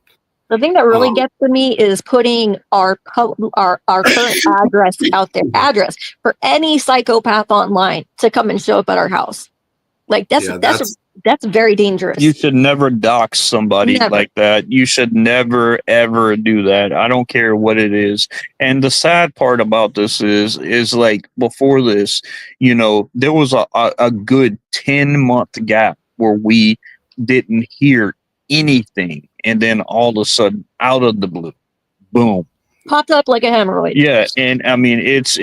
The thing that really gets to me is putting our current address out there, address for any psychopath online to come and show up at our house. Like, that's very dangerous. You should never dox somebody like that. You should never, ever do that. I don't care what it is. And the sad part about this is like, before this, you know, there was a good 10-month gap where we didn't hear anything. And then all of a sudden, out of the blue, boom. Popped up like a hemorrhoid. Yeah, and I mean, it's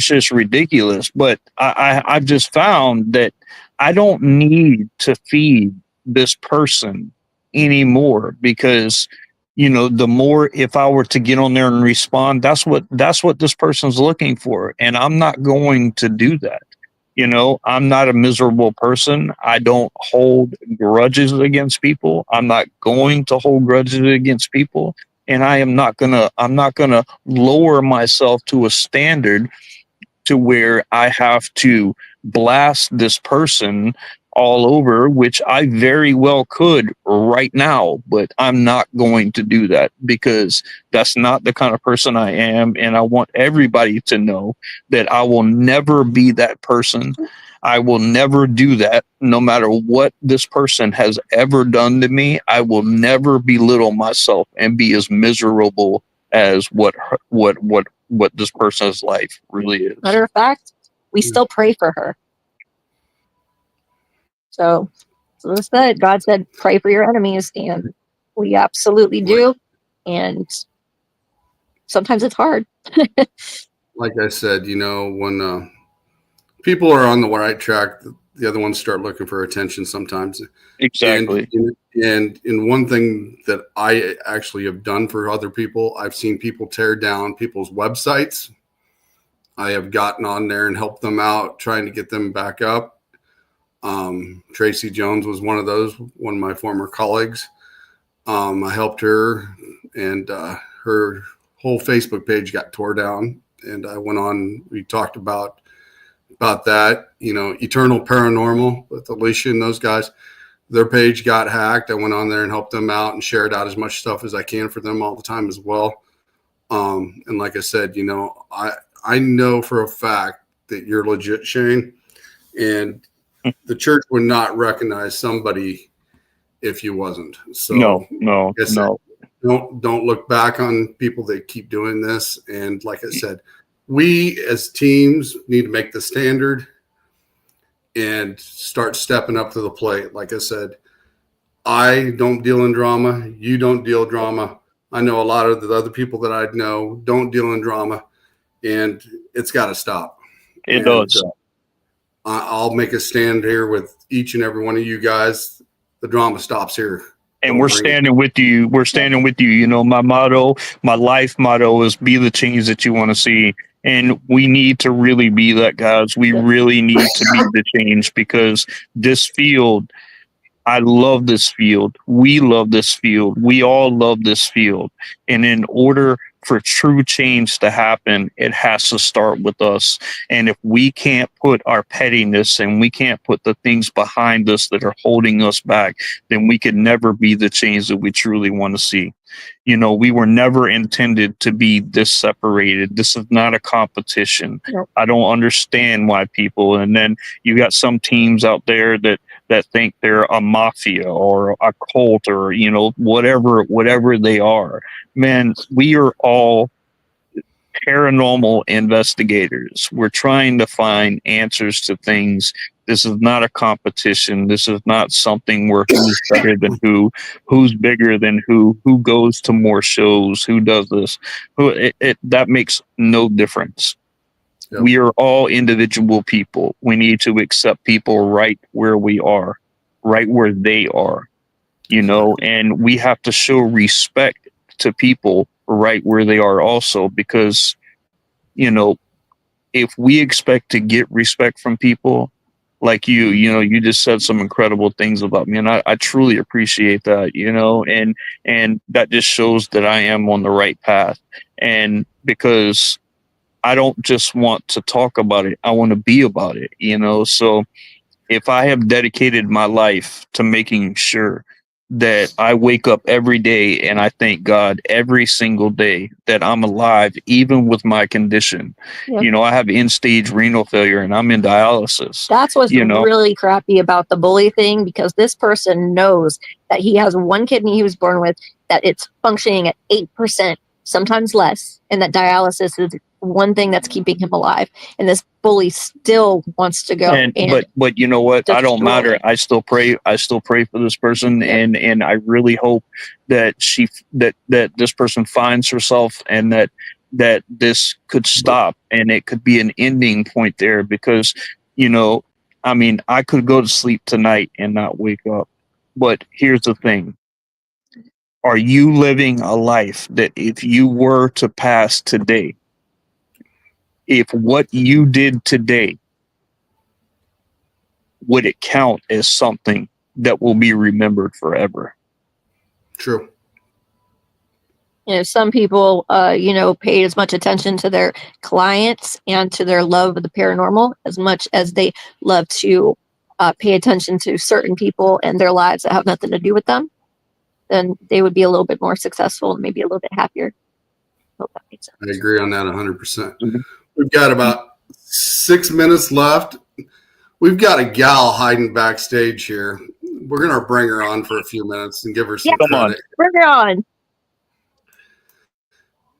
just ridiculous. But I've just found that I don't need to feed this person anymore, because, you know, the more, if I were to get on there and respond, that's what this person's looking for, and I'm not going to do that. You know, I'm not a miserable person. I don't hold grudges against people. I'm not going to hold grudges against people. And I'm not gonna lower myself to a standard to where I have to blast this person all over, which I very well could right now, but I'm not going to do that, because that's not the kind of person I am. And I want everybody to know that I will never be that person. I will never do that. No matter what this person has ever done to me, I will never belittle myself and be as miserable as what this person's life really is. Matter of fact, we still pray for her. So that's it. God said, pray for your enemies, and we absolutely do. And sometimes it's hard. Like I said, you know, when people are on the right track, the other ones start looking for attention sometimes. Exactly. And one thing that I actually have done for other people, I've seen people tear down people's websites. I have gotten on there and helped them out, trying to get them back up. Tracy Jones was one of those, one of my former colleagues. I helped her, and her whole Facebook page got tore down. And I went on, we talked about that, you know, Eternal Paranormal with Alicia and those guys. Their page got hacked. I went on there and helped them out and shared out as much stuff as I can for them all the time as well. And like I said, you know, I know for a fact that you're legit, Shane, and the church would not recognize somebody if you wasn't. So No. Don't look back on people that keep doing this. And like I said, we as teams need to make the standard and start stepping up to the plate. Like I said, I don't deal in drama. You don't deal drama. I know a lot of the other people that I know don't deal in drama, and it's got to stop. It does. I'll make a stand here with each and every one of you guys. The drama stops here. And we're standing with you. We're standing with you. You know, my motto, my life motto is be the change that you want to see. And we need to really be that, guys. We really need to be the change, because this field, I love this field. We love this field. We all love this field. And in order for true change to happen, it has to start with us. And if we can't put our pettiness and we can't put the things behind us that are holding us back, then we could never be the change that we truly want to see. You know, we were never intended to be this separated. This is not a competition. Nope. I don't understand why people, and then you got some teams out there that think they're a mafia or a cult or, you know, whatever they are. Man, we are all paranormal investigators. We're trying to find answers to things. This is not a competition. This is not something where who's better than who's bigger than who goes to more shows, who does this. That makes no difference. Yep. We are all individual people. We need to accept people right where we are, right where they are, you know, and we have to show respect to people right where they are also, because, you know, if we expect to get respect from people like you know, you just said some incredible things about me, and I truly appreciate that, you know, and that just shows that I am on the right path. And because I don't just want to talk about it, I want to be about it, you know. So if I have dedicated my life to making sure that I wake up every day and I thank God every single day that I'm alive, even with my condition. Yep. You know, I have end-stage renal failure and I'm in dialysis. That's what's really crappy about the bully thing, because this person knows that he has one kidney he was born with, that it's functioning at 8%, sometimes less, and that dialysis is one thing that's keeping him alive, and this bully still wants to go. But you know what? I don't matter. I still pray for this person, and I really hope that that this person finds herself, and that this could stop, and it could be an ending point there. Because, you know, I mean, I could go to sleep tonight and not wake up. But here's the thing. Are you living a life that if you were to pass today, if what you did today, would it count as something that will be remembered forever? True. You know, some people, you know, paid as much attention to their clients and to their love of the paranormal as much as they love to pay attention to certain people and their lives that have nothing to do with them. Then they would be a little bit more successful and maybe a little bit happier. Hope that makes sense. I agree on that 100%. Mm-hmm. We've got about 6 minutes left. We've got a gal hiding backstage here. We're going to bring her on for a few minutes and give her some credit. Bring her on.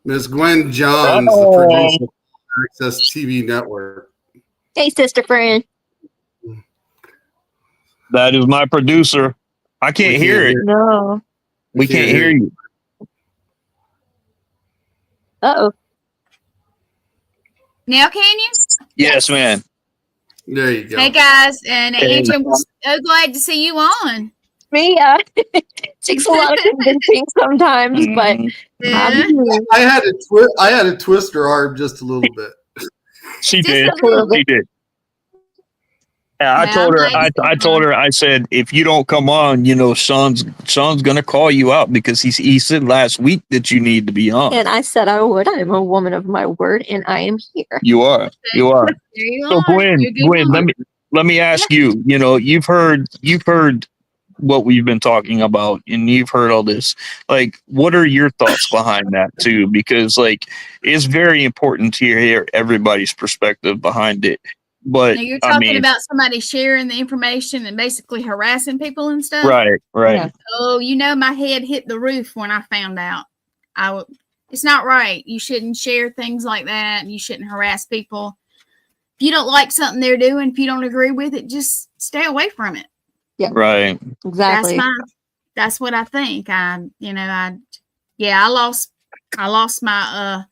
Ms. Gwen Johns, the producer of Access TV Network. Hey, sister friend. That is my producer. I can't hear it. No. We can't hear you. Uh-oh. Now can you? Yes, man. There you go. Hey, guys. And Angie, I'm so glad to see you on. Me, it takes a lot of convincing sometimes, but yeah. I had to twist her arm just a little bit. She did. She did. Yeah, I told her, I said, if you don't come on, you know, Sean's going to call you out, because he said last week that you need to be on. And I said I would. I'm a woman of my word, and I am here. You are. You are. So Gwen, let me ask you, you know, you've heard what we've been talking about, and you've heard all this. Like, what are your thoughts behind that too? Because, like, it's very important to hear everybody's perspective behind it. But Now you're I talking mean, about somebody sharing the information and basically harassing people and stuff. right. Yeah. Oh, my head hit the roof when I found out. It's not right. You shouldn't share things like that. And you shouldn't harass people. If you don't like something they're doing, if you don't agree with it, just stay away from it. Yeah. Right. Exactly. That's what I think. I lost my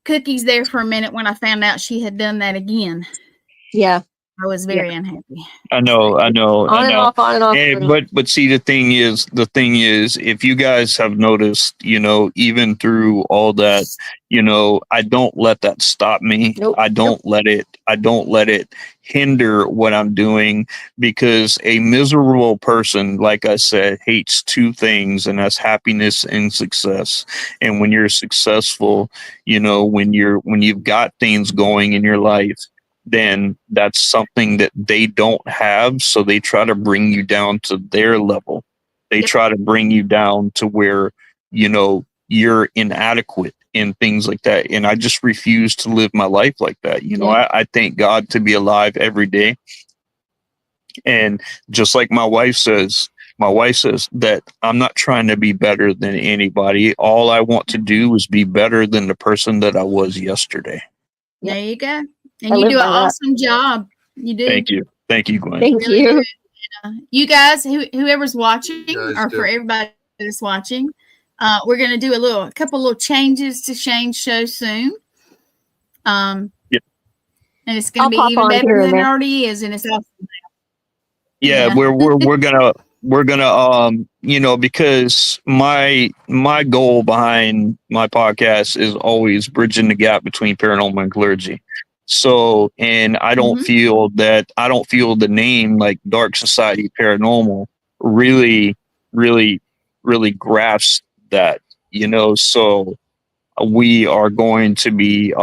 cookies there for a minute when I found out she had done that again. Yeah. I was very unhappy. I know. On and off, on and off. But see, the thing is, if you guys have noticed, even through all that, I don't let that stop me. Nope. I don't let it hinder what I'm doing, because a miserable person, like I said, hates two things, and that's happiness and success. And when you're successful, when you've got things going in your life, then that's something that they don't have. So they try to bring you down to their level. They try to bring you down to where, you're inadequate and things like that. And I just refuse to live my life like that. I thank God to be alive every day. And just like my wife says that I'm not trying to be better than anybody. All I want to do is be better than the person that I was yesterday. There you go. And you do an awesome job. You do. Thank you, Gwen. Thank you. You guys, whoever's watching, for everybody that's watching, we're going to do a couple little changes to Shane's show soon. And it's going to be even better than it already is, and it's awesome. Yeah, we're gonna because my goal behind my podcast is always bridging the gap between paranormal and clergy. So, and I don't feel the name like Dark Society Paranormal really grasps that, so we are going to be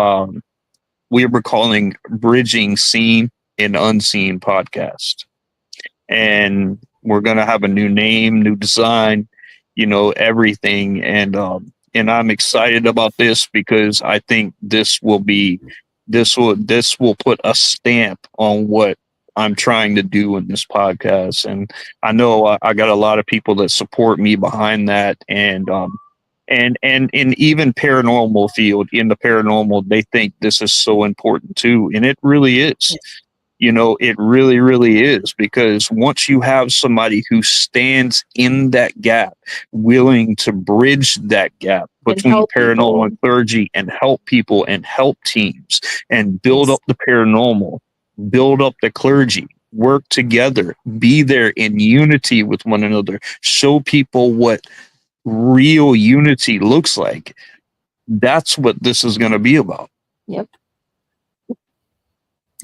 we're calling Bridging Seen and Unseen Podcast. And we're going to have a new name, new design, everything. And I'm excited about this, because I think this will put a stamp on what I'm trying to do in this podcast. And I know I got a lot of people that support me behind that. And in even paranormal field, in the paranormal, they think this is so important too. And it really is. It really, really is, because once you have somebody who stands in that gap, willing to bridge that gap between paranormal and clergy, and help people and help teams and build up the paranormal, build up the clergy, work together, be there in unity with one another, show people what real unity looks like. That's what this is going to be about. Yep.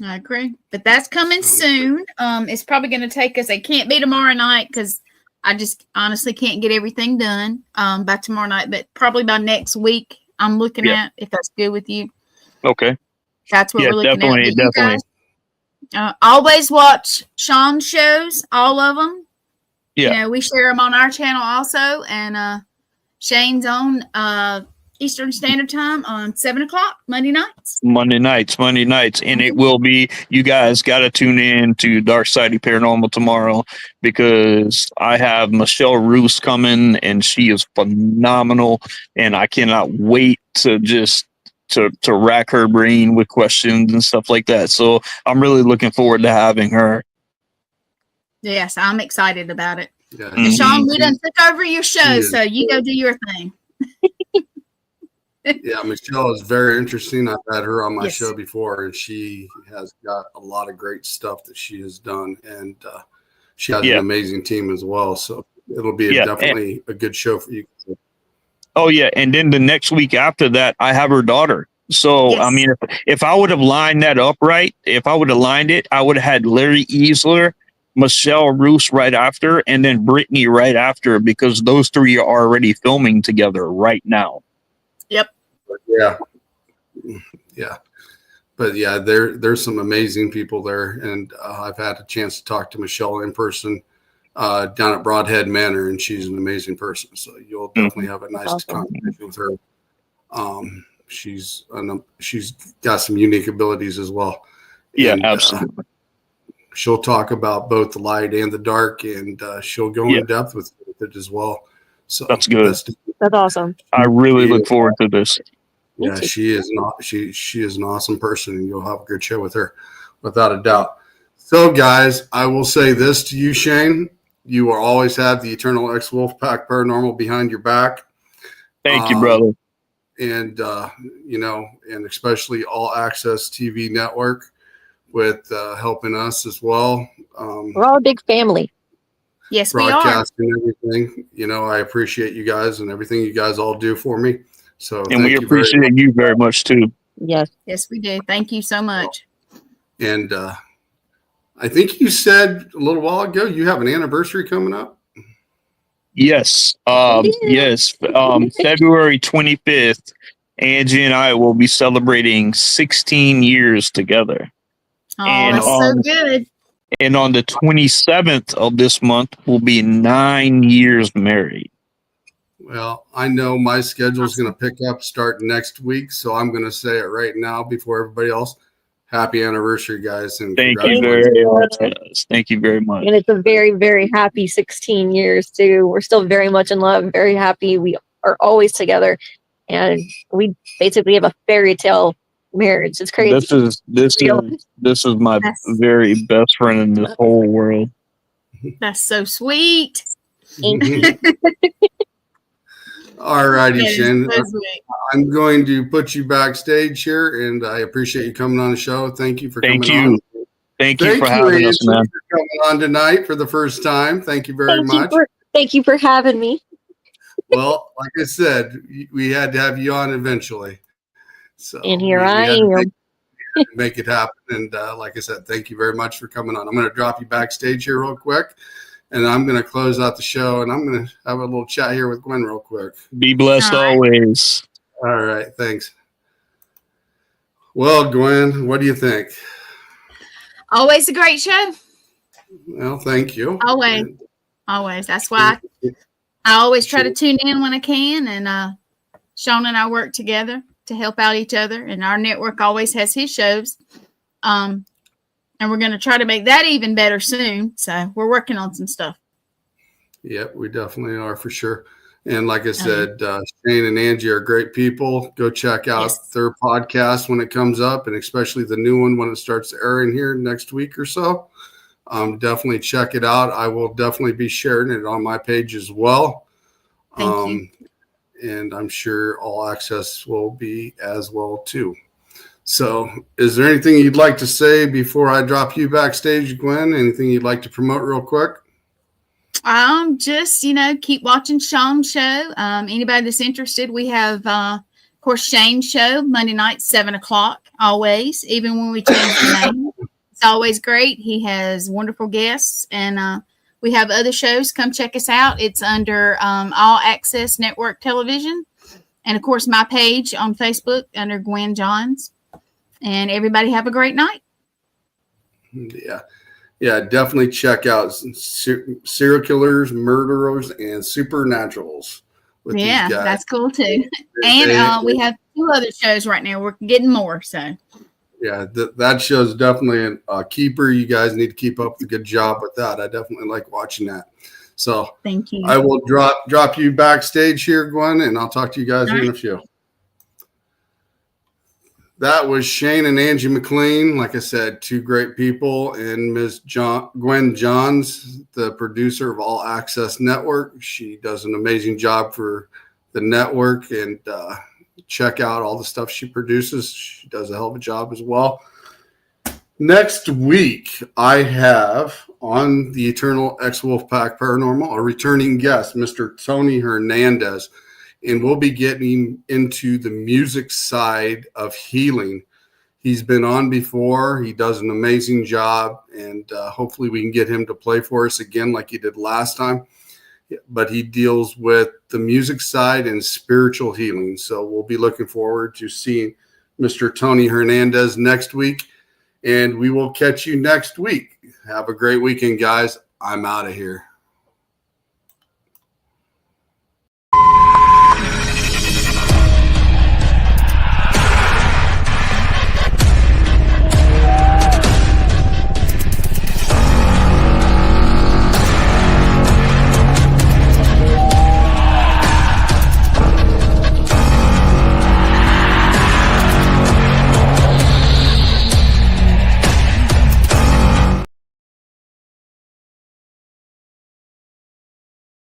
I agree, but that's coming soon. It's probably going to take us. It can't be tomorrow night, because I just honestly can't get everything done by tomorrow night. But probably by next week, I'm looking at, if that's good with you. Okay, that's what we're looking at. Definitely. You guys, always watch Sean's shows, all of them. Yeah, we share them on our channel also, and Shane's on Eastern Standard Time on 7:00 Monday nights. And it will be, you guys got to tune in to Dark Side Paranormal tomorrow, because I have Michelle Roos coming, and she is phenomenal. And I cannot wait to just to rack her brain with questions and stuff like that. So I'm really looking forward to having her. Yes, I'm excited about it. Yeah. And Sean, we done took over your show, so you go do your thing. Yeah, Michelle is very interesting. I've had her on my show before, and she has got a lot of great stuff that she has done, and she has an amazing team as well. So it'll be definitely a good show for you. Oh yeah, and then the next week after that, I have her daughter. So I mean, if I would have lined that up right, if I would have lined it, I would have had Larry Easler, Michelle Roos right after, and then Brittany right after, because those three are already filming together right now. Yep. Yeah. But yeah, there's some amazing people there, and I've had a chance to talk to Michelle in person down at Broadhead Manor, and she's an amazing person. So you'll definitely have a nice conversation with her. She's got some unique abilities as well. Yeah, And, absolutely. She'll talk about both the light and the dark, and she'll go in depth with it as well. So that's good. That's awesome. I really look forward to this. Yeah, she is not. She is an awesome person, and you'll have a good show with her, without a doubt. So, guys, I will say this to you, Shane: you will always have the Eternal X Wolfpack Paranormal behind your back. Thank you, brother. And and especially All Access TV Network with helping us as well. We're all a big family. Yes, we are. Broadcasting everything. I appreciate you guys and everything you guys all do for me. So, And we appreciate you very much too. Yes. Yes, we do. Thank you so much. And I think you said a little while ago you have an anniversary coming up. Yes. Yes. February 25th, Angie and I will be celebrating 16 years together. Oh, And, that's so good. And on the 27th of this month, we'll be 9 years married. Well, I know my schedule is going to pick up starting next week, so I'm going to say it right now before everybody else. Happy anniversary, guys. And thank you very much. Guys. Thank you very much. And it's a very, very happy 16 years, too. We're still very much in love, very happy. We are always together. And we basically have a fairy tale marriage. It's crazy. This is my very best friend in this whole world. That's so sweet. All righty, Shane. I'm going to put you backstage here, and I appreciate you coming on the show. Thank you for coming on. Thank you for having us, man. For coming on tonight for the first time. Thank you very much. Thank you for having me. Well, like I said, we had to have you on eventually. So and here I am. Make it happen. And like I said, thank you very much for coming on. I'm going to drop you backstage here real quick. And I'm going to close out the show, and I'm going to have a little chat here with Gwen real quick. Be blessed always. All right. Thanks. Well, Gwen, what do you think? Always a great show. Well, thank you. Always. Always. That's why I always try to tune in when I can. And Sean and I work together to help out each other. And our network always has his shows. And we're going to try to make that even better soon. So we're working on some stuff. Yep, we definitely are for sure. And like I said, Shane and Angie are great people. Go check out their podcast when it comes up, and especially the new one when it starts airing here next week or so. Definitely check it out. I will definitely be sharing it on my page as well. Thank you. And I'm sure All Access will be as well too. So is there anything you'd like to say before I drop you backstage, Gwen? Anything you'd like to promote real quick? Just, keep watching Sean's show. Anybody that's interested, we have, of course, Shane's show, Monday night, 7:00, always, even when we change the name. It's always great. He has wonderful guests, and we have other shows. Come check us out. It's under All Access Network Television. And, of course, my page on Facebook under Gwen Johns. And everybody have a great night. Yeah, definitely check out serial killers, murderers, and supernaturals. Yeah, that's cool too. And we have 2 other shows right now. We're getting more. So yeah, that show is definitely a keeper. You guys need to keep up the good job with that. I definitely like watching that. So thank you. I will drop you backstage here, Gwen, and I'll talk to you guys in a few. That was Shane and Angie Mclain. Like I said, 2 great people, and Ms. Gwen Johns, the producer of All Access Network. She does an amazing job for the network, and check out all the stuff she produces. She does a hell of a job as well. Next week, I have on the Eternal X Wolfpack Paranormal a returning guest, Mr. Tony Hernandez. And we'll be getting into the music side of healing. He's been on before. He does an amazing job, and hopefully we can get him to play for us again like he did last time. But he deals with the music side and spiritual healing. So we'll be looking forward to seeing Mr. Tony Hernandez next week, and we will catch you next week. Have a great weekend, guys. I'm out of here.